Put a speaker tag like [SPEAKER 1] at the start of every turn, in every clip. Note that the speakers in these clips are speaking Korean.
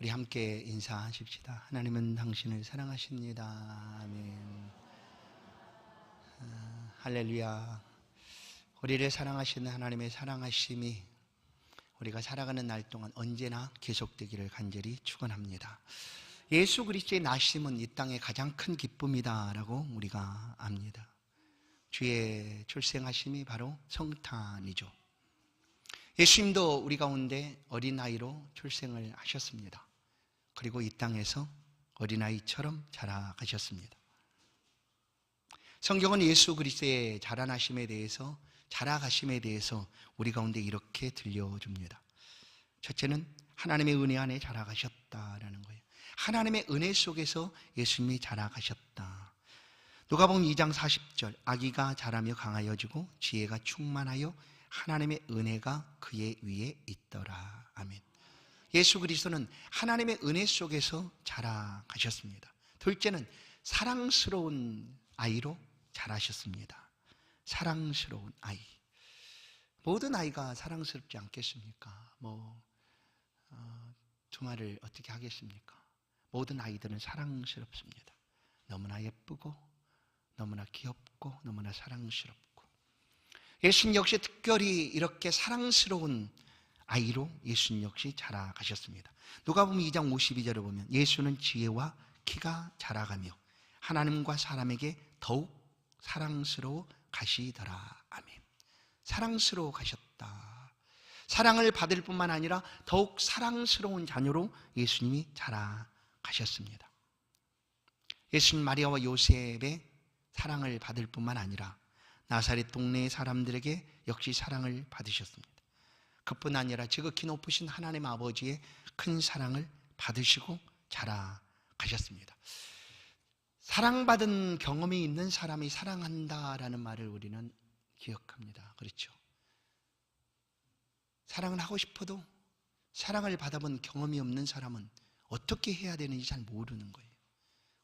[SPEAKER 1] 우리 함께 인사하십시다. 하나님은 당신을 사랑하십니다. 아멘. 할렐루야. 우리를 사랑하시는 하나님의 사랑하심이 우리가 살아가는 날 동안 언제나 계속되기를 간절히 축원합니다. 예수 그리스도의 나심은 이 땅의 가장 큰 기쁨이다라고 우리가 압니다. 주의 출생하심이 바로 성탄이죠. 예수님도 우리 가운데 어린아이로 출생을 하셨습니다. 그리고 이 땅에서 어린아이처럼 자라가셨습니다. 성경은 예수 그리스도의 자라나심에 대해서, 자라가심에 대해서 우리 가운데 이렇게 들려줍니다. 첫째는 하나님의 은혜 안에 자라가셨다라는 거예요. 하나님의 은혜 속에서 예수님이 자라가셨다. 누가복음 2장 40절, 아기가 자라며 강하여지고 지혜가 충만하여 하나님의 은혜가 그의 위에 있더라. 아멘. 예수 그리스도는 하나님의 은혜 속에서 자라가셨습니다. 둘째는 사랑스러운 아이로 자라셨습니다. 사랑스러운 아이. 모든 아이가 사랑스럽지 않겠습니까? 두말을 어떻게 하겠습니까? 모든 아이들은 사랑스럽습니다. 너무나 예쁘고 너무나 귀엽고 너무나 사랑스럽고, 예수님 역시 특별히 이렇게 사랑스러운 아이로 예수님 역시 자라가셨습니다. 누가복음 2장 52절을 보면 예수는 지혜와 키가 자라가며 하나님과 사람에게 더욱 사랑스러워 가시더라. 아멘. 사랑스러워 가셨다. 사랑을 받을 뿐만 아니라 더욱 사랑스러운 자녀로 예수님이 자라가셨습니다. 예수님 마리아와 요셉의 사랑을 받을 뿐만 아니라 나사렛 동네의 사람들에게 역시 사랑을 받으셨습니다. 그뿐 아니라 지극히 높으신 하나님 아버지의 큰 사랑을 받으시고 자라가셨습니다. 사랑받은 경험이 있는 사람이 사랑한다라는 말을 우리는 기억합니다. 그렇죠? 사랑을 하고 싶어도 사랑을 받아본 경험이 없는 사람은 어떻게 해야 되는지 잘 모르는 거예요.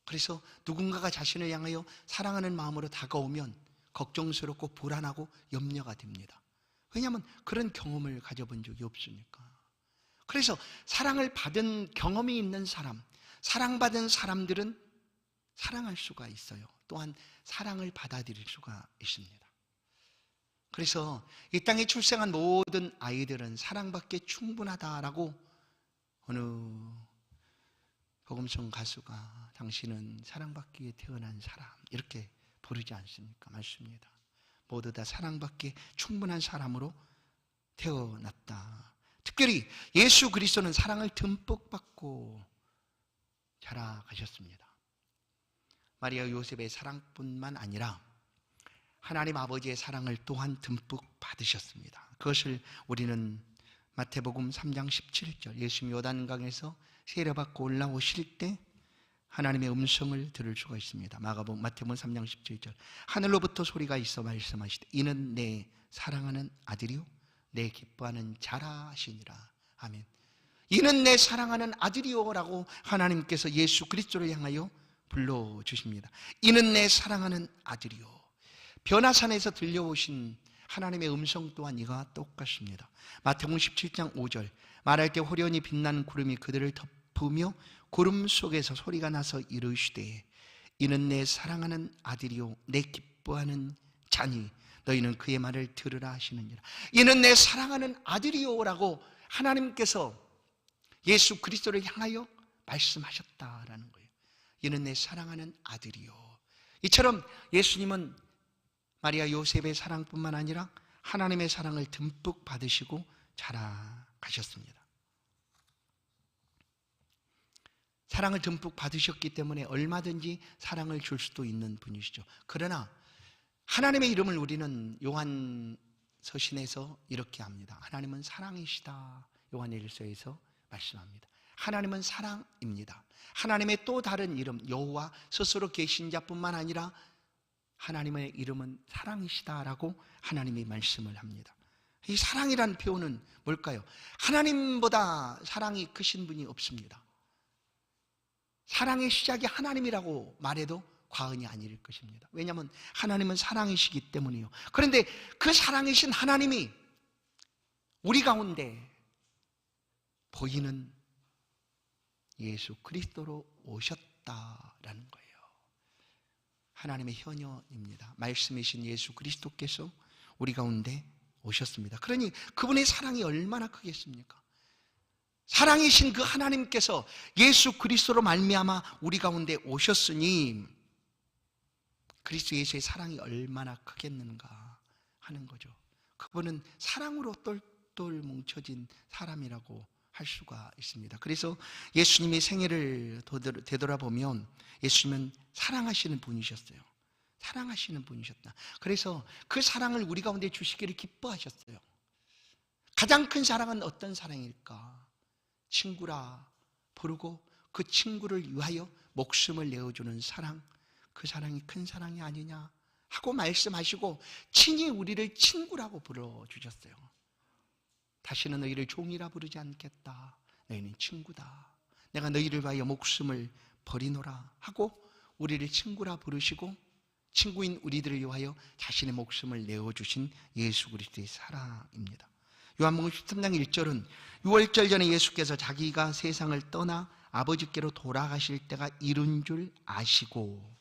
[SPEAKER 1] 그래서 누군가가 자신을 향하여 사랑하는 마음으로 다가오면 걱정스럽고 불안하고 염려가 됩니다. 왜냐하면 그런 경험을 가져본 적이 없으니까. 그래서 사랑을 받은 경험이 있는 사람, 사랑받은 사람들은 사랑할 수가 있어요. 또한 사랑을 받아들일 수가 있습니다. 그래서 이 땅에 출생한 모든 아이들은 사랑받기에 충분하다라고 어느 복음성 가수가 당신은 사랑받기에 태어난 사람 이렇게 부르지 않습니까? 맞습니다. 모두 다 사랑받기에 충분한 사람으로 태어났다. 특별히 예수 그리스도는 사랑을 듬뿍 받고 자라가셨습니다. 마리아 요셉의 사랑뿐만 아니라 하나님 아버지의 사랑을 또한 듬뿍 받으셨습니다. 그것을 우리는 마태복음 3장 17절, 예수님이 요단강에서 세례받고 올라오실 때 하나님의 음성을 들을 수가 있습니다. 마태복음 3장 17절, 하늘로부터 소리가 있어 말씀하시되 이는 내 사랑하는 아들이요 내 기뻐하는 자라 하시니라. 아멘. 이는 내 사랑하는 아들이요라고 하나님께서 예수 그리스도를 향하여 불러주십니다. 이는 내 사랑하는 아들이요. 변화산에서 들려오신 하나님의 음성 또한 이가 똑같습니다. 마태복음 17장 5절, 말할 때 호련히 빛나는 구름이 그들을 덮으며 구름 속에서 소리가 나서 이르시되 이는 내 사랑하는 아들이요 내 기뻐하는 자니 너희는 그의 말을 들으라 하시느니라. 이는 내 사랑하는 아들이요라고 하나님께서 예수 그리스도를 향하여 말씀하셨다라는 거예요. 이는 내 사랑하는 아들이요. 이처럼 예수님은 마리아 요셉의 사랑뿐만 아니라 하나님의 사랑을 듬뿍 받으시고 자라가셨습니다. 사랑을 듬뿍 받으셨기 때문에 얼마든지 사랑을 줄 수도 있는 분이시죠. 그러나 하나님의 이름을 우리는 요한 서신에서 이렇게 합니다. 하나님은 사랑이시다. 요한일서에서 말씀합니다. 하나님은 사랑입니다. 하나님의 또 다른 이름 여호와 스스로 계신 자뿐만 아니라 하나님의 이름은 사랑이시다라고 하나님이 말씀을 합니다. 이 사랑이라는 표현은 뭘까요? 하나님보다 사랑이 크신 분이 없습니다. 사랑의 시작이 하나님이라고 말해도 과언이 아닐 것입니다. 왜냐하면 하나님은 사랑이시기 때문이에요. 그런데 그 사랑이신 하나님이 우리 가운데 보이는 예수 그리스도로 오셨다라는 거예요. 하나님의 현현입니다. 말씀이신 예수 그리스도께서 우리 가운데 오셨습니다. 그러니 그분의 사랑이 얼마나 크겠습니까? 사랑이신 그 하나님께서 예수 그리스도로 말미암아 우리 가운데 오셨으니 그리스도 예수의 사랑이 얼마나 크겠는가 하는 거죠. 그분은 사랑으로 똘똘 뭉쳐진 사람이라고 할 수가 있습니다. 그래서 예수님의 생애를 되돌아보면 예수님은 사랑하시는 분이셨어요. 사랑하시는 분이셨다. 그래서 그 사랑을 우리 가운데 주시기를 기뻐하셨어요. 가장 큰 사랑은 어떤 사랑일까? 친구라 부르고 그 친구를 위하여 목숨을 내어주는 사랑, 그 사랑이 큰 사랑이 아니냐 하고 말씀하시고 친히 우리를 친구라고 불러주셨어요. 다시는 너희를 종이라 부르지 않겠다. 너희는 친구다. 내가 너희를 위하여 목숨을 버리노라 하고 우리를 친구라 부르시고 친구인 우리들을 위하여 자신의 목숨을 내어주신 예수 그리스도의 사랑입니다. 요한복음 13장 1절은 유월절 전에 예수께서 자기가 세상을 떠나 아버지께로 돌아가실 때가 이른 줄 아시고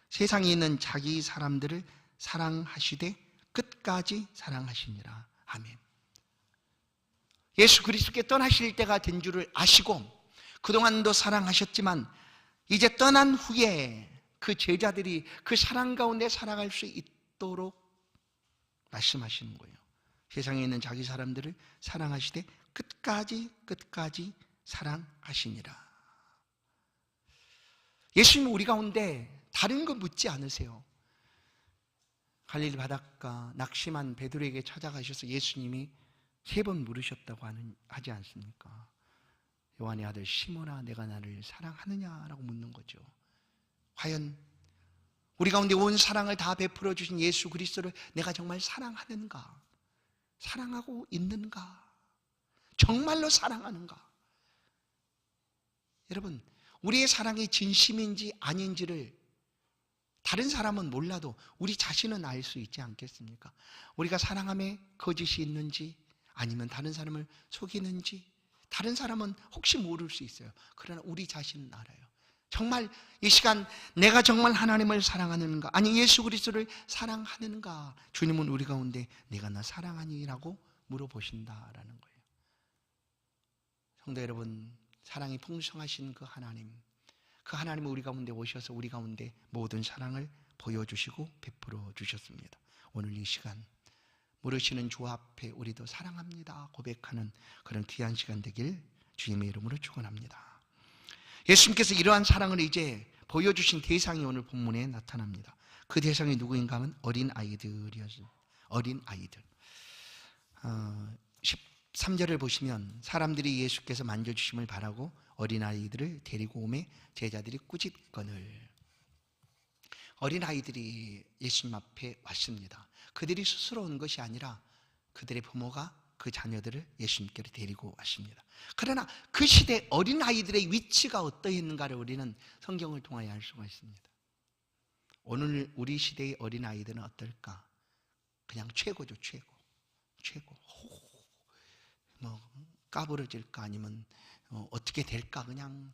[SPEAKER 1] 세상에 있는 자기 사람들을 사랑하시되 끝까지 사랑하시니라. 아멘. 예수 그리스도께 떠나실 때가 된 줄을 아시고 그동안도 사랑하셨지만 이제 떠난 후에 그 제자들이 그 사랑 가운데 살아갈 수 있도록 말씀하시는 거예요. 세상에 있는 자기 사람들을 사랑하시되 끝까지 사랑하시니라. 예수님은 우리 가운데 다른 거 묻지 않으세요. 갈릴리 바닷가 낙심한 베드로에게 찾아가셔서 예수님이 3번 물으셨다고 하지 않습니까? 요한의 아들 시몬아, 내가 나를 사랑하느냐라고 묻는 거죠. 과연 우리 가운데 온 사랑을 다 베풀어 주신 예수 그리스도를 내가 정말 사랑하는가? 사랑하고 있는가? 정말로 사랑하는가? 여러분, 우리의 사랑이 진심인지 아닌지를 다른 사람은 몰라도 우리 자신은 알 수 있지 않겠습니까? 우리가 사랑함에 거짓이 있는지 아니면 다른 사람을 속이는지 다른 사람은 혹시 모를 수 있어요. 그러나 우리 자신은 알아요. 정말 이 시간 내가 정말 하나님을 사랑하는가 아니 예수 그리스도를 사랑하는가 주님은 우리 가운데 내가 나 사랑하니라고 물어보신다라는 거예요. 성도 여러분, 사랑이 풍성하신 그 하나님은 우리 가운데 오셔서 우리 가운데 모든 사랑을 보여주시고 베풀어 주셨습니다. 오늘 이 시간 물으시는 주 앞에 우리도 사랑합니다 고백하는 그런 귀한 시간 되길 주님의 이름으로 축원합니다. 예수님께서 이러한 사랑을 이제 보여주신 대상이 오늘 본문에 나타납니다. 그 대상이 누구인가 하면 어린 아이들이었어요. 어린 아이들. 13절을 보시면 사람들이 예수께서 만져주심을 바라고 어린 아이들을 데리고 오매 제자들이 꾸짖거늘. 어린 아이들이 예수님 앞에 왔습니다. 그들이 스스로 온 것이 아니라 그들의 부모가 그 자녀들을 예수님께로 데리고 왔습니다. 그러나 그 시대 어린 아이들의 위치가 어떠했는가를 우리는 성경을 통하여 알 수가 있습니다. 오늘 우리 시대의 어린 아이들은 어떨까? 그냥 최고죠, 최고. 뭐 까부러질까 아니면 어떻게 될까 그냥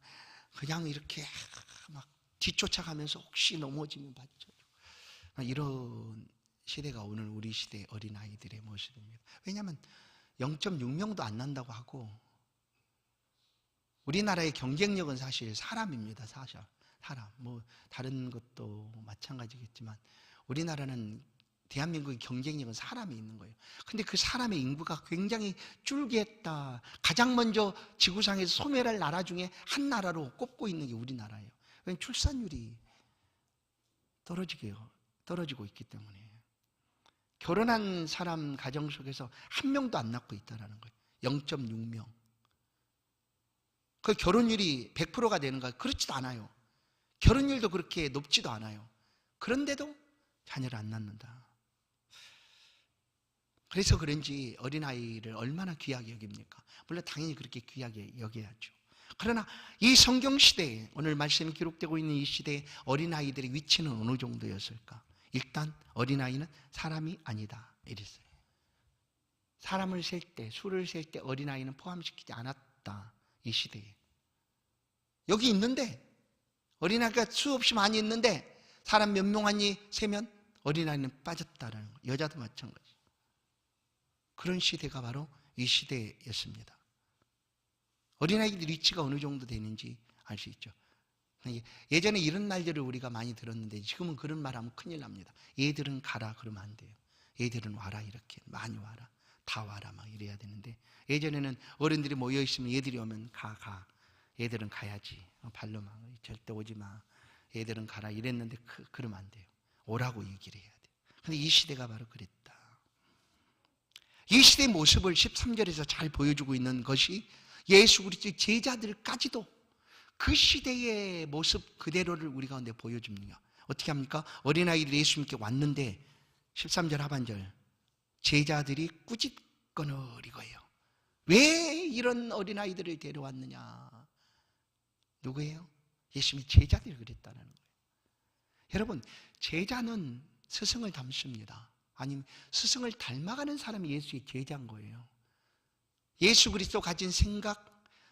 [SPEAKER 1] 이렇게 막 뒤쫓아가면서 혹시 넘어지면 받쳐. 이런 시대가 오늘 우리 시대의 어린 아이들의 모습입니다. 왜냐하면 0.6명도 안 난다고 하고 우리나라의 경쟁력은 사실 사람입니다. 사람. 뭐 다른 것도 마찬가지겠지만 우리나라는 대한민국의 경쟁력은 사람이 있는 거예요. 근데 그 사람의 인구가 굉장히 줄게 했다. 가장 먼저 지구상에서 소멸할 나라 중에 한 나라로 꼽고 있는 게 우리나라예요. 왜냐하면 출산율이 떨어지고 있기 때문에. 결혼한 사람 가정 속에서 한 명도 안 낳고 있다는 거예요. 0.6명. 그 결혼율이 100%가 되는가? 그렇지도 않아요. 결혼율도 그렇게 높지도 않아요. 그런데도 자녀를 안 낳는다. 그래서 그런지 어린아이를 얼마나 귀하게 여깁니까? 물론 당연히 그렇게 귀하게 여겨야죠. 그러나 이 성경시대에 오늘 말씀이 기록되고 있는 이 시대에 어린아이들의 위치는 어느 정도였을까? 일단 어린아이는 사람이 아니다 이랬어요. 사람을 셀 때, 수를 셀 때 어린아이는 포함시키지 않았다. 이 시대에. 여기 있는데, 어린아이가 수없이 많이 있는데 사람 몇 명하니 세면 어린아이는 빠졌다라는 거예요. 여자도 마찬가지. 그런 시대가 바로 이 시대였습니다. 어린아이들 리치가 어느 정도 되는지 알 수 있죠. 예전에 이런 말들을 우리가 많이 들었는데 지금은 그런 말 하면 큰일 납니다. 얘들은 가라 그러면 안 돼요. 얘들은 와라, 이렇게 많이 와라, 다 와라 막 이래야 되는데, 예전에는 어른들이 모여 있으면 얘들이 오면 가 얘들은 가야지, 발로 막 절대 오지 마, 얘들은 가라 이랬는데 그러면 안 돼요. 오라고 얘기를 해야 돼요. 근데 이 시대가 바로 그랬다. 이 시대의 모습을 13절에서 잘 보여주고 있는 것이 예수 그리스도의 제자들까지도 그 시대의 모습 그대로를 우리 가운데 보여줍니다. 어떻게 합니까? 어린아이들이 예수님께 왔는데 13절 하반절, 제자들이 꾸짖거리고요. 왜 이런 어린아이들을 데려왔느냐? 누구예요? 예수님의 제자들이 그랬다는 거예요. 여러분, 제자는 스승을 닮습니다. 아니면 스승을 닮아가는 사람이 예수의 제자인 거예요. 예수 그리스도 가진 생각,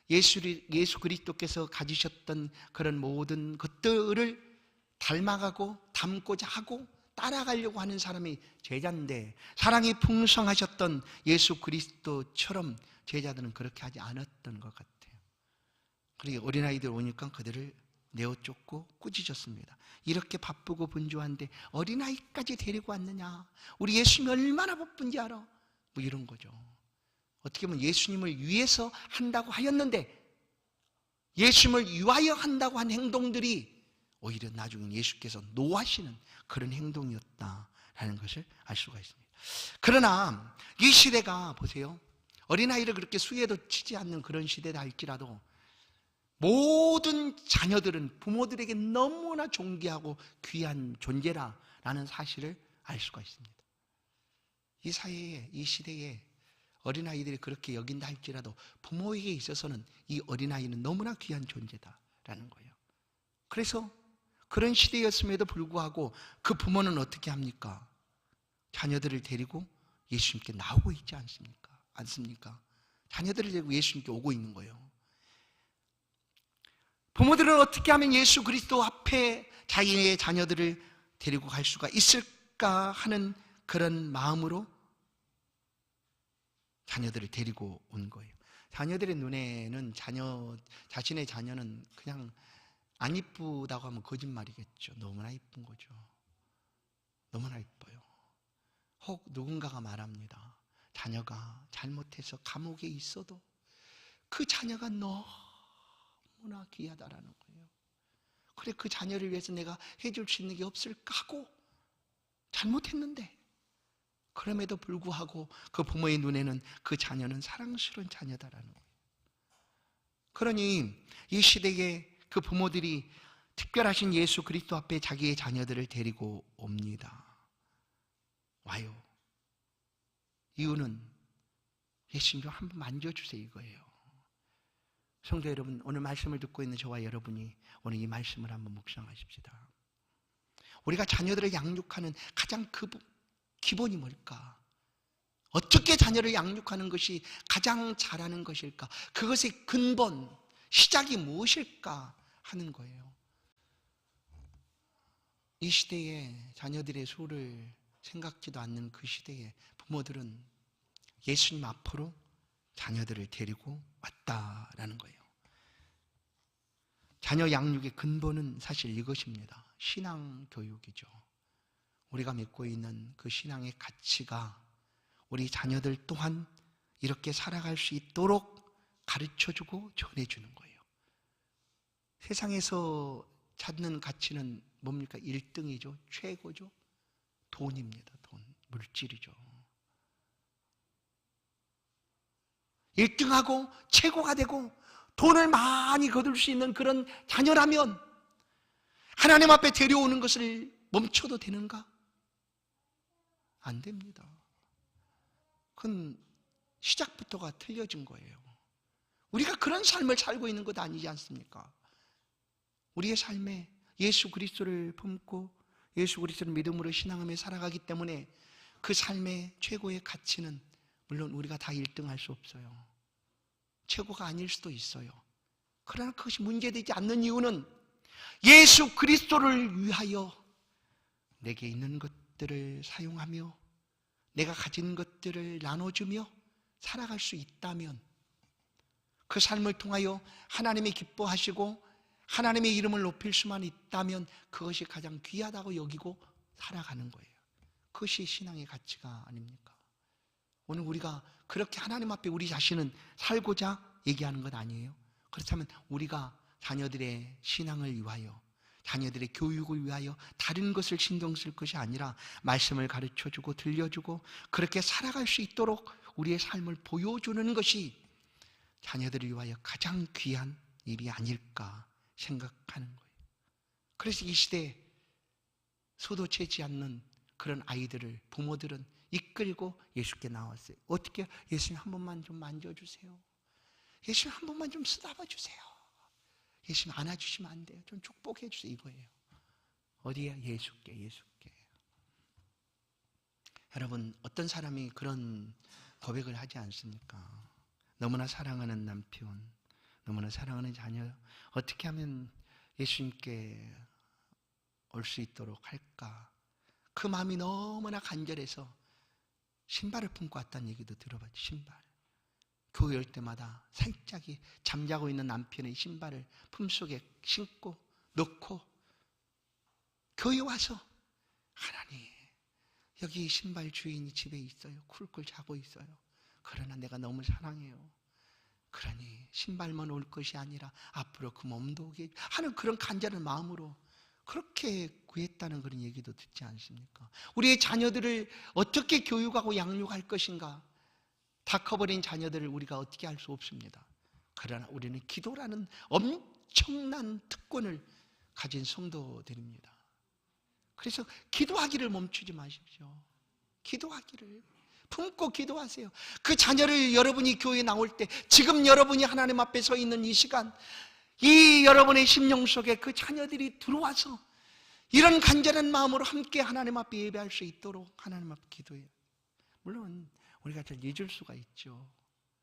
[SPEAKER 1] 예수 그리스도께서 가지셨던 그런 모든 것들을 닮아가고 닮고자 하고 따라가려고 하는 사람이 제자인데, 사랑이 풍성하셨던 예수 그리스도처럼 제자들은 그렇게 하지 않았던 것 같아요. 그리고 어린아이들 오니까 그들을 내어쫓고 꾸짖었습니다. 이렇게 바쁘고 분주한데 어린아이까지 데리고 왔느냐? 우리 예수님이 얼마나 바쁜지 알아? 뭐 이런 거죠. 어떻게 보면 예수님을 위해서 한다고 하였는데, 예수님을 위하여 한다고 한 행동들이 오히려 나중에 예수께서 노하시는 그런 행동이었다라는 것을 알 수가 있습니다. 그러나 이 시대가 보세요, 어린아이를 그렇게 수에도 치지 않는 그런 시대다 할지라도 모든 자녀들은 부모들에게 너무나 존귀하고 귀한 존재라는 사실을 알 수가 있습니다. 이 사회에, 이 시대에 어린아이들이 그렇게 여긴다 할지라도 부모에게 있어서는 이 어린아이는 너무나 귀한 존재다라는 거예요. 그래서 그런 시대였음에도 불구하고 그 부모는 어떻게 합니까? 자녀들을 데리고 예수님께 나오고 있지 않습니까? 자녀들을 데리고 예수님께 오고 있는 거예요. 부모들은 어떻게 하면 예수 그리스도 앞에 자기의 자녀들을 데리고 갈 수가 있을까 하는 그런 마음으로 자녀들을 데리고 온 거예요. 자녀들의 눈에는 자신의 자녀는 그냥 안 이쁘다고 하면 거짓말이겠죠. 너무나 이쁜 거죠. 너무나 이뻐요. 혹 누군가가 말합니다. 자녀가 잘못해서 감옥에 있어도 그 자녀가 너무나 귀하다라는 거예요. 그래, 그 자녀를 위해서 내가 해줄 수 있는 게 없을까 하고 잘못했는데, 그럼에도 불구하고 그 부모의 눈에는 그 자녀는 사랑스러운 자녀다라는 거예요. 그러니 이 시대에 그 부모들이 특별하신 예수 그리스도 앞에 자기의 자녀들을 데리고 옵니다. 와요. 이유는 예수님 좀 한번 만져주세요 이거예요. 성도 여러분, 오늘 말씀을 듣고 있는 저와 여러분이 오늘 이 말씀을 한번 묵상하십시다. 우리가 자녀들을 양육하는 가장 기본이 뭘까? 어떻게 자녀를 양육하는 것이 가장 잘하는 것일까? 그것의 근본, 시작이 무엇일까 하는 거예요. 이 시대에 자녀들의 수를 생각지도 않는 그 시대에 부모들은 예수님 앞으로 자녀들을 데리고 왔다라는 거예요. 자녀 양육의 근본은 사실 이것입니다. 신앙 교육이죠. 우리가 믿고 있는 그 신앙의 가치가 우리 자녀들 또한 이렇게 살아갈 수 있도록 가르쳐주고 전해주는 거예요. 세상에서 찾는 가치는 뭡니까? 1등이죠. 최고죠. 돈입니다. 돈. 물질이죠. 1등하고 최고가 되고 돈을 많이 거둘 수 있는 그런 자녀라면 하나님 앞에 데려오는 것을 멈춰도 되는가? 안 됩니다. 그건 시작부터가 틀려진 거예요. 우리가 그런 삶을 살고 있는 것 아니지 않습니까? 우리의 삶에 예수 그리스도를 품고 예수 그리스도를 믿음으로 신앙하며 살아가기 때문에 그 삶의 최고의 가치는 물론 우리가 다 1등할 수 없어요. 최고가 아닐 수도 있어요. 그러나 그것이 문제되지 않는 이유는 예수 그리스도를 위하여 내게 있는 것들을 사용하며 내가 가진 것들을 나눠주며 살아갈 수 있다면, 그 삶을 통하여 하나님이 기뻐하시고 하나님의 이름을 높일 수만 있다면 그것이 가장 귀하다고 여기고 살아가는 거예요. 그것이 신앙의 가치가 아닙니까? 오늘 우리가 그렇게 하나님 앞에 우리 자신은 살고자 얘기하는 것 아니에요? 그렇다면 우리가 자녀들의 신앙을 위하여, 자녀들의 교육을 위하여 다른 것을 신경 쓸 것이 아니라 말씀을 가르쳐주고 들려주고 그렇게 살아갈 수 있도록 우리의 삶을 보여주는 것이 자녀들을 위하여 가장 귀한 일이 아닐까 생각하는 거예요. 그래서 이 시대에 소도치지 않는 그런 아이들을 부모들은 이끌고 예수께 나왔어요. 어떻게? 예수님 한 번만 좀 만져주세요. 예수님 한 번만 좀 쓰다봐 주세요. 예수님 안아주시면 안 돼요. 좀 축복해 주세요. 이거예요. 어디에? 예수께, 예수께. 여러분, 어떤 사람이 그런 고백을 하지 않습니까? 너무나 사랑하는 남편, 너무나 사랑하는 자녀, 어떻게 하면 예수님께 올 수 있도록 할까? 그 마음이 너무나 간절해서 신발을 품고 왔다는 얘기도 들어봤죠. 신발. 교회 올 때마다 살짝이 잠자고 있는 남편의 신발을 품속에 신고 넣고 교회 와서, 하나님, 여기 신발 주인이 집에 있어요. 쿨쿨 자고 있어요. 그러나 내가 너무 사랑해요. 그러니 신발만 올 것이 아니라 앞으로 그 몸도 오게 하는 그런 간절한 마음으로 그렇게 구했다는 그런 얘기도 듣지 않습니까? 우리의 자녀들을 어떻게 교육하고 양육할 것인가? 다 커버린 자녀들을 우리가 어떻게 할 수 없습니다. 그러나 우리는 기도라는 엄청난 특권을 가진 성도들입니다. 그래서 기도하기를 멈추지 마십시오. 기도하기를 품고 기도하세요. 그 자녀를 여러분이 교회에 나올 때, 지금 여러분이 하나님 앞에 서 있는 이 시간, 이 여러분의 심령 속에 그 자녀들이 들어와서 이런 간절한 마음으로 함께 하나님 앞에 예배할 수 있도록 하나님 앞에 기도해요. 물론 우리가 잘 잊을 수가 있죠.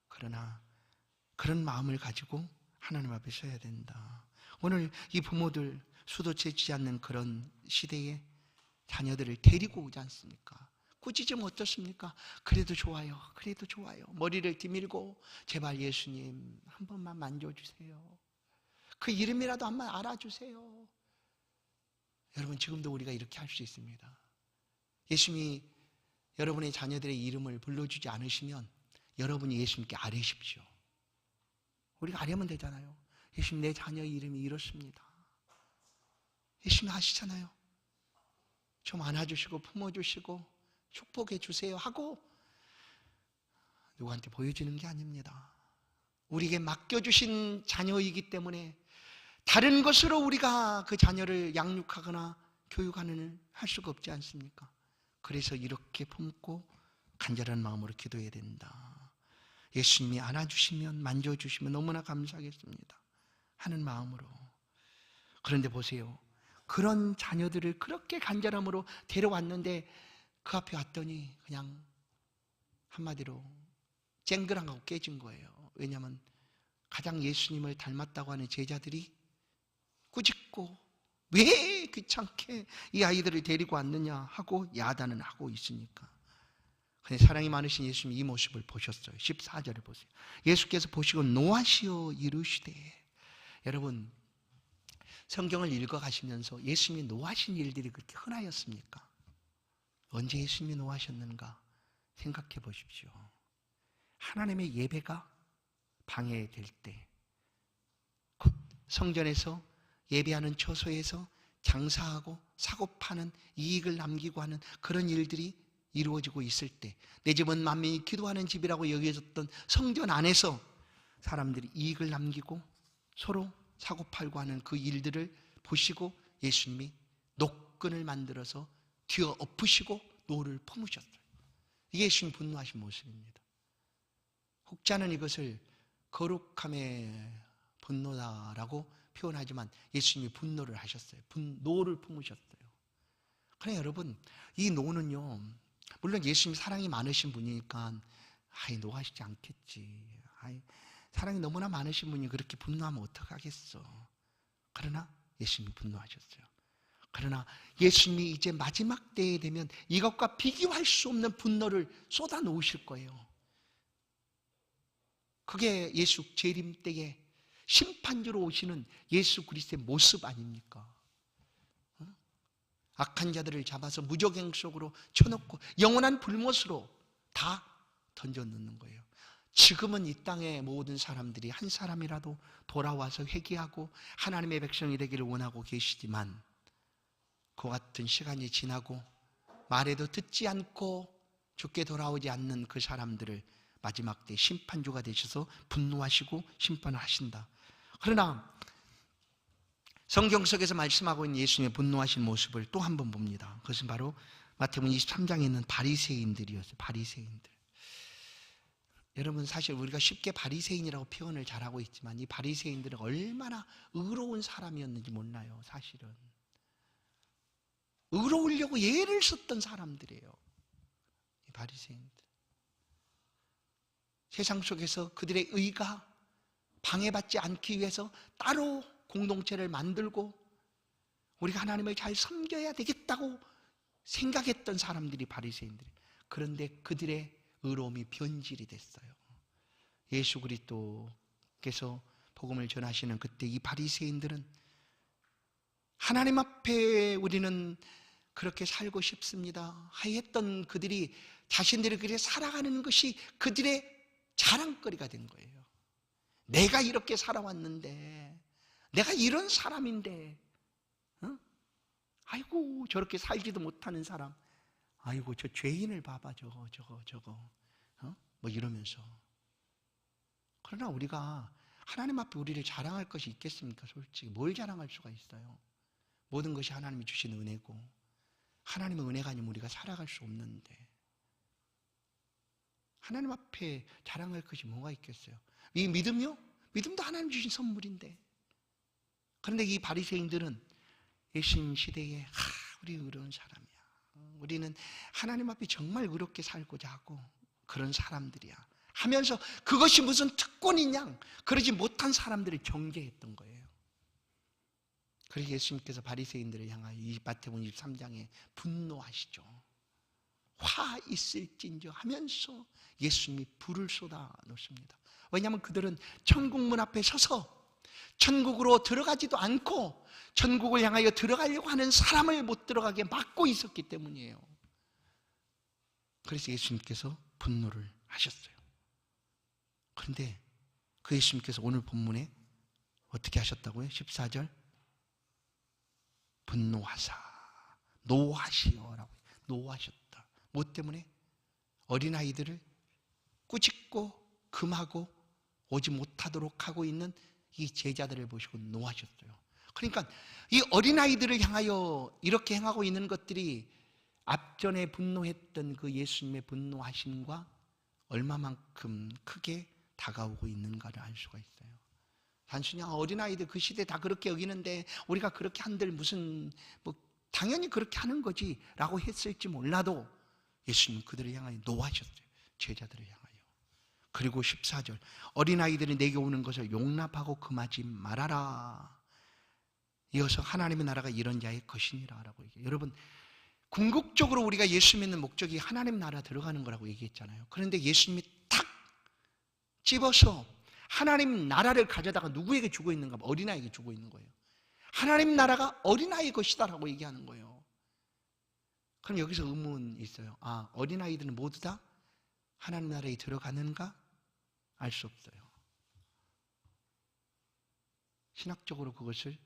[SPEAKER 1] 그러나 그런 마음을 가지고 하나님 앞에 서야 된다. 오늘 이 부모들 수도치지 않는 그런 시대에 자녀들을 데리고 오지 않습니까? 굳이 좀 어떻습니까? 그래도 좋아요. 그래도 좋아요. 머리를 디밀고 제발 예수님 한 번만 만져주세요. 그 이름이라도 한번 알아주세요. 여러분, 지금도 우리가 이렇게 할 수 있습니다. 예수님이 여러분의 자녀들의 이름을 불러주지 않으시면 여러분이 예수님께 아뢰십시오. 우리가 아뢰면 되잖아요. 예수님, 내 자녀의 이름이 이렇습니다. 예수님 아시잖아요. 좀 안아주시고 품어주시고 축복해 주세요 하고 누구한테 보여주는 게 아닙니다. 우리에게 맡겨주신 자녀이기 때문에 다른 것으로 우리가 그 자녀를 양육하거나 교육하는 할 수가 없지 않습니까? 그래서 이렇게 품고 간절한 마음으로 기도해야 된다. 예수님이 안아주시면, 만져주시면 너무나 감사하겠습니다 하는 마음으로. 그런데 보세요, 그런 자녀들을 그렇게 간절함으로 데려왔는데 그 앞에 왔더니 그냥 한마디로 쨍그랑하고 깨진 거예요. 왜냐하면 가장 예수님을 닮았다고 하는 제자들이 꾸짖고 왜 귀찮게 이 아이들을 데리고 왔느냐 하고 야단을 하고 있으니까. 근데 사랑이 많으신 예수님이 이 모습을 보셨어요. 14절에 보세요. 예수께서 보시고 노하시어 이르시되. 여러분, 성경을 읽어가시면서 예수님이 노하신 일들이 그렇게 흔하였습니까? 언제 예수님이 노하셨는가 생각해 보십시오. 하나님의 예배가 방해될 때, 곧 성전에서 예배하는 처소에서 장사하고 사고 파는, 이익을 남기고 하는 그런 일들이 이루어지고 있을 때, 내 집은 만민이 기도하는 집이라고 여겨졌던 성전 안에서 사람들이 이익을 남기고 서로 사고 팔고 하는 그 일들을 보시고 예수님이 노끈을 만들어서 뒤어 엎으시고 노를 품으셨어요. 이게 예수님 분노하신 모습입니다. 혹자는 이것을 거룩함의 분노다라고 표현하지만 예수님이 분노를 하셨어요. 노를 품으셨어요. 그러나 여러분, 이 노는요, 물론 예수님 사랑이 많으신 분이니까 노하시지 않겠지. 사랑이 너무나 많으신 분이 그렇게 분노하면 어떡하겠어. 그러나 예수님이 분노하셨어요. 그러나 예수님이 이제 마지막 때에 되면 이것과 비교할 수 없는 분노를 쏟아 놓으실 거예요. 그게 예수 재림 때에 심판주로 오시는 예수 그리스도의 모습 아닙니까? 악한 자들을 잡아서 무저갱 속으로 쳐놓고 영원한 불못으로 다 던져놓는 거예요. 지금은 이 땅의 모든 사람들이 한 사람이라도 돌아와서 회개하고 하나님의 백성이 되기를 원하고 계시지만, 그 같은 시간이 지나고 말해도 듣지 않고 주께 돌아오지 않는 그 사람들을 마지막 때 심판주가 되셔서 분노하시고 심판을 하신다. 그러나 성경 속에서 말씀하고 있는 예수님의 분노하신 모습을 또 한 번 봅니다. 그것은 바로 마태복음 23장에 있는 바리새인들이었어요. 바리새인들. 여러분, 사실 우리가 쉽게 바리새인이라고 표현을 잘하고 있지만 이 바리새인들은 얼마나 의로운 사람이었는지 몰라요. 사실은 의로우려고 예를 썼던 사람들이에요, 이 바리새인들. 세상 속에서 그들의 의가 방해받지 않기 위해서 따로 공동체를 만들고 우리가 하나님을 잘 섬겨야 되겠다고 생각했던 사람들이 바리새인들이에요. 그런데 그들의 의로움이 변질이 됐어요. 예수 그리스도께서 복음을 전하시는 그때 이 바리새인들은 하나님 앞에 우리는 그렇게 살고 싶습니다 했던 그들이 자신들이 그렇게 살아가는 것이 그들의 자랑거리가 된 거예요. 내가 이렇게 살아왔는데, 내가 이런 사람인데, 아이고 저렇게 살지도 못하는 사람, 아이고 저 죄인을 봐봐, 저거 뭐 이러면서. 그러나 우리가 하나님 앞에 우리를 자랑할 것이 있겠습니까? 솔직히 뭘 자랑할 수가 있어요? 모든 것이 하나님이 주신 은혜고, 하나님의 은혜가 아니면 우리가 살아갈 수 없는데 하나님 앞에 자랑할 것이 뭐가 있겠어요? 이 믿음이요? 믿음도 하나님 주신 선물인데. 그런데 이 바리새인들은 예수님 시대에 우리 의로운 사람이야, 우리는 하나님 앞에 정말 의롭게 살고자 하고 그런 사람들이야 하면서 그것이 무슨 특권이냐, 그러지 못한 사람들을 경계했던 거예요. 그래서 예수님께서 바리새인들을 향하여 이 마태복음 23장에 분노하시죠. 화 있을진저 하면서 예수님이 불을 쏟아 놓습니다. 왜냐하면 그들은 천국문 앞에 서서 천국으로 들어가지도 않고 천국을 향하여 들어가려고 하는 사람을 못 들어가게 막고 있었기 때문이에요. 그래서 예수님께서 분노를 하셨어요. 그런데 그 예수님께서 오늘 본문에 어떻게 하셨다고요? 14절, 분노하사 노하시오라고. 노하셨다. 뭐 때문에? 어린아이들을 꾸짖고 금하고 오지 못하도록 하고 있는 이 제자들을 보시고 노하셨어요. 그러니까 이 어린아이들을 향하여 이렇게 행하고 있는 것들이 앞전에 분노했던 그 예수님의 분노하심과 얼마만큼 크게 다가오고 있는가를 알 수가 있어요. 단순히 어린아이들 그 시대 다 그렇게 여기는데 우리가 그렇게 한들 무슨 뭐 당연히 그렇게 하는 거지 라고 했을지 몰라도 예수님은 그들을 향하여 노하셨어요. 제자들을 향하여. 그리고 14절, 어린아이들이 내게 오는 것을 용납하고 금하지 말아라. 이어서 하나님의 나라가 이런 자의 것이니라 라고 얘기해요. 여러분, 궁극적으로 우리가 예수 믿는 목적이 하나님 나라 들어가는 거라고 얘기했잖아요. 그런데 예수님이 탁 집어서 하나님 나라를 가져다가 누구에게 주고 있는가? 어린아이에게 주고 있는 거예요. 하나님 나라가 어린아이의 것이다라고 얘기하는 거예요. 그럼 여기서 의문이 있어요. 어린아이들은 모두 다 하나님 나라에 들어가는가? 알 수 없어요. 신학적으로 그것을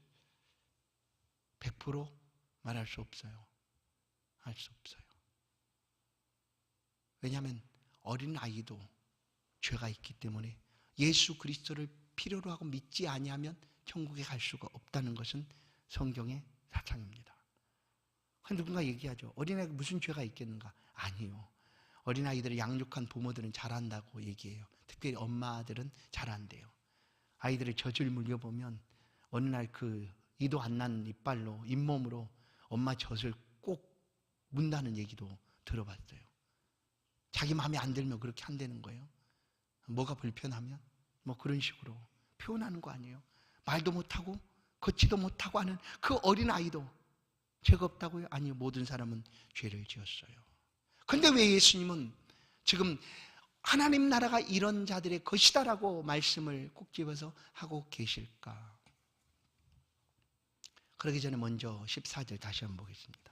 [SPEAKER 1] 100% 말할 수 없어요. 알 수 없어요. 왜냐하면 어린아이도 죄가 있기 때문에 예수 그리스도를 필요로 하고 믿지 아니하면 천국에 갈 수가 없다는 것은 성경의 사상입니다. 누군가 얘기하죠. 어린아이가 무슨 죄가 있겠는가? 아니요. 어린아이들을 양육한 부모들은 잘한다고 얘기해요. 특별히 엄마들은 잘한대요. 아이들을 젖을 물려보면 어느 날 그 이도 안 난 이빨로, 잇몸으로 엄마 젖을 꼭 문다는 얘기도 들어봤어요. 자기 마음에 안 들면 그렇게 한다는 거예요. 뭐가 불편하면. 뭐 그런 식으로 표현하는 거 아니에요? 말도 못하고 걷지도 못하고 하는 그 어린아이도 죄가 없다고요? 아니요, 모든 사람은 죄를 지었어요. 그런데 왜 예수님은 지금 하나님 나라가 이런 자들의 것이다라고 말씀을 꼭 집어서 하고 계실까? 그러기 전에 먼저 14절 다시 한번 보겠습니다.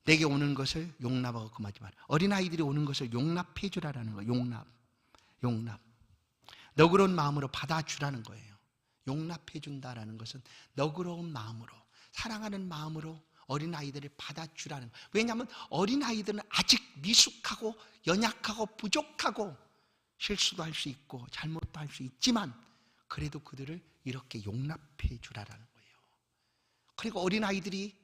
[SPEAKER 1] 내게 오는 것을 용납하고 금하지 마라. 어린아이들이 오는 것을 용납해 주라는 거예요. 용납. 너그러운 마음으로 받아주라는 거예요. 용납해 준다라는 것은 너그러운 마음으로, 사랑하는 마음으로 어린아이들을 받아주라는 거예요. 왜냐하면 어린아이들은 아직 미숙하고 연약하고 부족하고 실수도 할 수 있고 잘못도 할 수 있지만 그래도 그들을 이렇게 용납해 주라는 거예요. 그리고 어린아이들이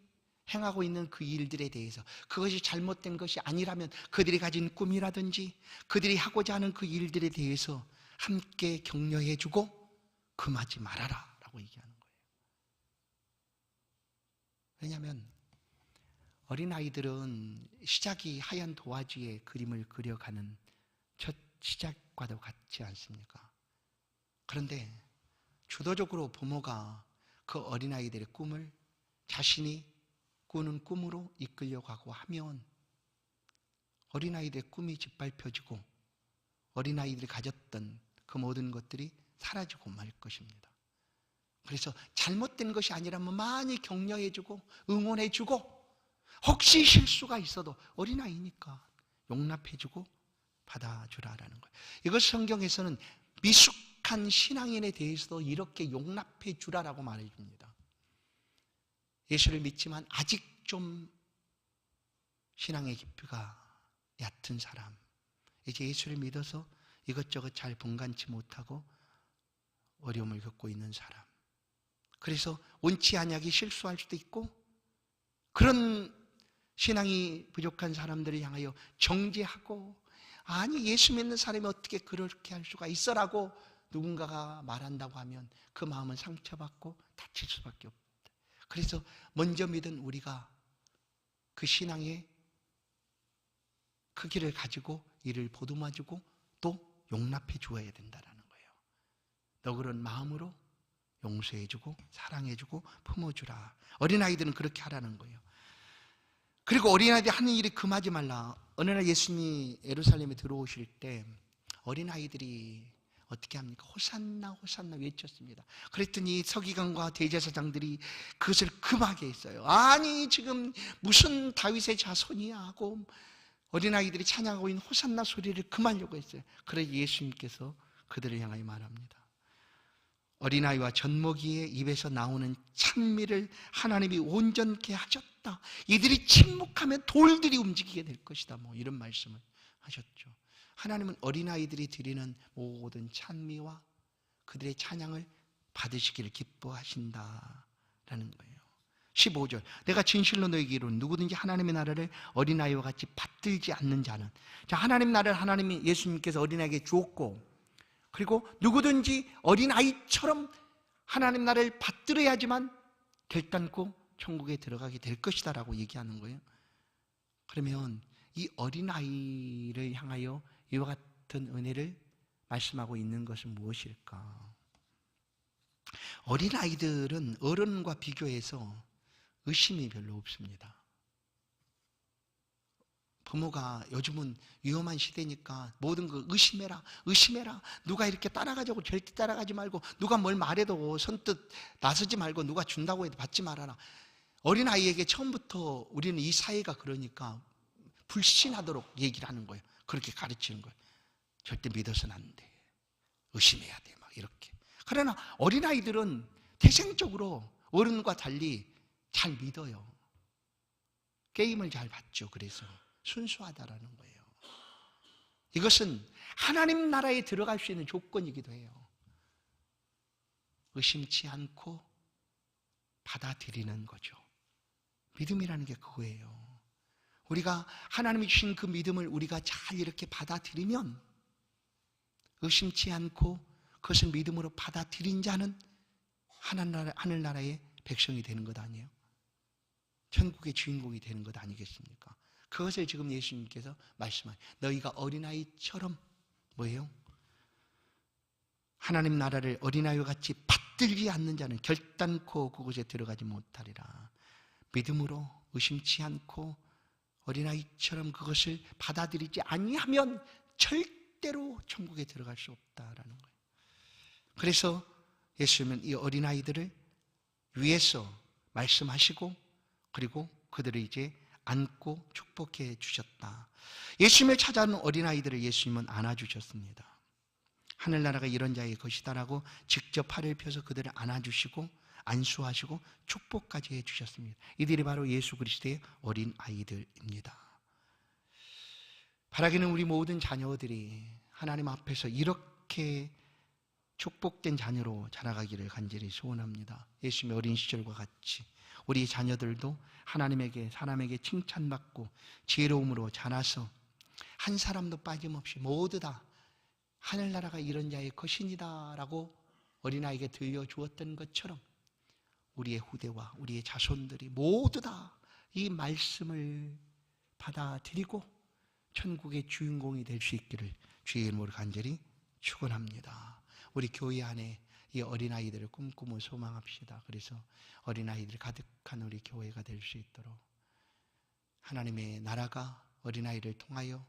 [SPEAKER 1] 행하고 있는 그 일들에 대해서 그것이 잘못된 것이 아니라면 그들이 가진 꿈이라든지 그들이 하고자 하는 그 일들에 대해서 함께 격려해 주고 금하지 말아라 라고 얘기하는 거예요. 왜냐하면 어린아이들은 시작이 하얀 도화지에 그림을 그려가는 첫 시작과도 같지 않습니까? 그런데 주도적으로 부모가 그 어린아이들의 꿈을 자신이 꾸는 꿈으로 이끌려가고 하면 어린아이들의 꿈이 짓밟혀지고 어린아이들이 가졌던 그 모든 것들이 사라지고 말 것입니다. 그래서 잘못된 것이 아니라면 많이 격려해주고 응원해주고 혹시 실수가 있어도 어린아이니까 용납해주고 받아주라라는 거예요. 이것 성경에서는 미숙한 신앙인에 대해서도 이렇게 용납해주라라고 말해줍니다. 예수를 믿지만 아직 좀 신앙의 깊이가 얕은 사람, 이제 예수를 믿어서 이것저것 잘 분간치 못하고 어려움을 겪고 있는 사람, 그래서 원치 아니하게 실수할 수도 있고 그런 신앙이 부족한 사람들을 향하여 정죄하고 아니 예수 믿는 사람이 어떻게 그렇게 할 수가 있어라고 누군가가 말한다고 하면 그 마음은 상처받고 다칠 수밖에 없다. 그래서 먼저 믿은 우리가 그 신앙의 크기를 가지고 이를 보듬어주고 또 용납해 주어야 된다는 거예요. 너그러운 마음으로 용서해주고 사랑해주고 품어주라. 어린아이들은 그렇게 하라는 거예요. 그리고 어린아이들이 하는 일이 금하지 말라. 어느 날 예수님이 예루살렘에 들어오실 때 어린아이들이 어떻게 합니까? 호산나 호산나 외쳤습니다. 그랬더니 서기관과 대제사장들이 그것을 금하게 했어요. 아니 지금 무슨 다윗의 자손이야 하고 어린아이들이 찬양하고 있는 호산나 소리를 금하려고 했어요. 그래서 예수님께서 그들을 향하여 말합니다. 어린아이와 젖먹이의 입에서 나오는 찬미를 하나님이 온전케 하셨다. 이들이 침묵하면 돌들이 움직이게 될 것이다. 뭐 이런 말씀을 하셨죠. 하나님은 어린아이들이 드리는 모든 찬미와 그들의 찬양을 받으시기를 기뻐하신다라는 거예요. 15절 내가 진실로 너에게 이르노니 누구든지 하나님의 나라를 어린아이와 같이 받들지 않는 자는, 자, 하나님 나라를 하나님이 예수님께서 어린아이에게 주었고 그리고 누구든지 어린아이처럼 하나님 나라를 받들어야지만 결단코 천국에 들어가게 될 것이다 라고 얘기하는 거예요. 그러면 이 어린아이를 향하여 이와 같은 은혜를 말씀하고 있는 것은 무엇일까? 어린아이들은 어른과 비교해서 의심이 별로 없습니다. 부모가 요즘은 위험한 시대니까 모든 거 의심해라 누가 이렇게 따라가자고 절대 따라가지 말고 누가 뭘 말해도 선뜻 나서지 말고 누가 준다고 해도 받지 말아라. 어린아이에게 처음부터 우리는 이 사회가 그러니까 불신하도록 얘기를 하는 거예요. 그렇게 가르치는 거예요. 절대 믿어서는 안 돼, 의심해야 돼 막 이렇게. 그러나 어린아이들은 태생적으로 어른과 달리 잘 믿어요. 게임을 잘 받죠. 그래서 순수하다라는 거예요. 이것은 하나님 나라에 들어갈 수 있는 조건이기도 해요. 의심치 않고 받아들이는 거죠. 믿음이라는 게 그거예요. 우리가 하나님이 주신 그 믿음을 우리가 잘 이렇게 받아들이면 의심치 않고 그것을 믿음으로 받아들인 자는 하늘나라의 백성이 되는 것 아니에요? 천국의 주인공이 되는 것 아니겠습니까? 그것을 지금 예수님께서 말씀하세요. 너희가 어린아이처럼 뭐예요? 하나님 나라를 어린아이와 같이 받들지 않는 자는 결단코 그곳에 들어가지 못하리라. 믿음으로 의심치 않고 어린아이처럼 그것을 받아들이지 아니하면 절대로 천국에 들어갈 수 없다라는 거예요. 그래서 예수님은 이 어린아이들을 위에서 말씀하시고 그리고 그들을 이제 안고 축복해 주셨다. 예수님을 찾아오는 어린아이들을 예수님은 안아주셨습니다. 하늘나라가 이런 자의 것이다라고 직접 팔을 펴서 그들을 안아주시고 안수하시고 축복까지 해주셨습니다. 이들이 바로 예수 그리스도의 어린아이들입니다. 바라기는 우리 모든 자녀들이 하나님 앞에서 이렇게 축복된 자녀로 자라가기를 간절히 소원합니다. 예수님의 어린 시절과 같이 우리 자녀들도 하나님에게 사람에게 칭찬받고 지혜로움으로 자라서 한 사람도 빠짐없이 모두 다 하늘나라가 이런 자의 것이니다 라고 어린아이에게 들려주었던 것처럼 우리의 후대와 우리의 자손들이 모두 다 이 말씀을 받아들이고 천국의 주인공이 될 수 있기를 주의 이름으로 간절히 축원합니다. 우리 교회 안에 이 어린아이들을 꿈꾸며 소망합시다. 그래서 어린아이들이 가득한 우리 교회가 될 수 있도록 하나님의 나라가 어린아이를 통하여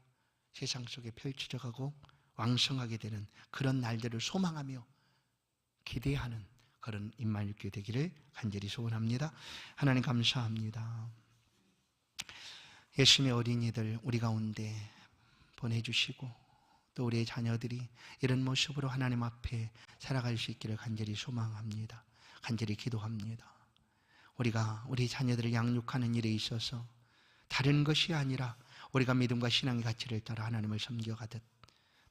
[SPEAKER 1] 세상 속에 펼쳐져 가고 왕성하게 되는 그런 날들을 소망하며 기대하는 그런 임마누엘 되기를 간절히 소원합니다. 하나님 감사합니다. 예수님의 어린이들 우리 가운데 보내주시고 또 우리의 자녀들이 이런 모습으로 하나님 앞에 살아갈 수 있기를 간절히 소망합니다. 간절히 기도합니다. 우리가 우리 자녀들을 양육하는 일에 있어서 다른 것이 아니라 우리가 믿음과 신앙의 가치를 따라 하나님을 섬겨가듯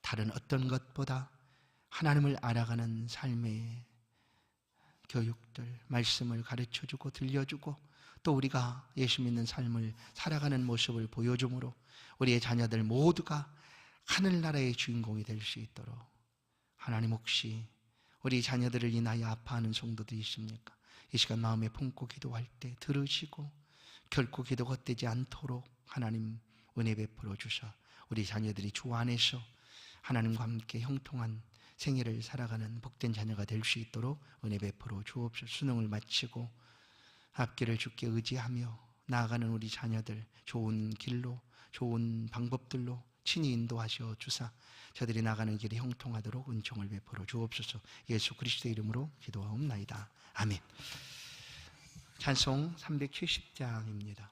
[SPEAKER 1] 다른 어떤 것보다 하나님을 알아가는 삶의 교육들, 말씀을 가르쳐주고 들려주고 또 우리가 예수 믿는 삶을 살아가는 모습을 보여줌으로 우리의 자녀들 모두가 하늘나라의 주인공이 될 수 있도록 하나님 혹시 우리 자녀들을 인하여 아파하는 성도들이 있습니까? 이 시간 마음에 품고 기도할 때 들으시고 결코 기도가 헛되지 않도록 하나님 은혜 베풀어 주셔 우리 자녀들이 주 안에서 하나님과 함께 형통한 생애를 살아가는 복된 자녀가 될 수 있도록 은혜 베풀어 주옵소서. 수능을 마치고 앞길을 주께 의지하며 나아가는 우리 자녀들 좋은 길로 좋은 방법들로 친히 인도하셔 주사 저들이 나가는 길이 형통하도록 은총을 베풀어 주옵소서. 예수 그리스도의 이름으로 기도하옵나이다. 아멘. 찬송 370장입니다.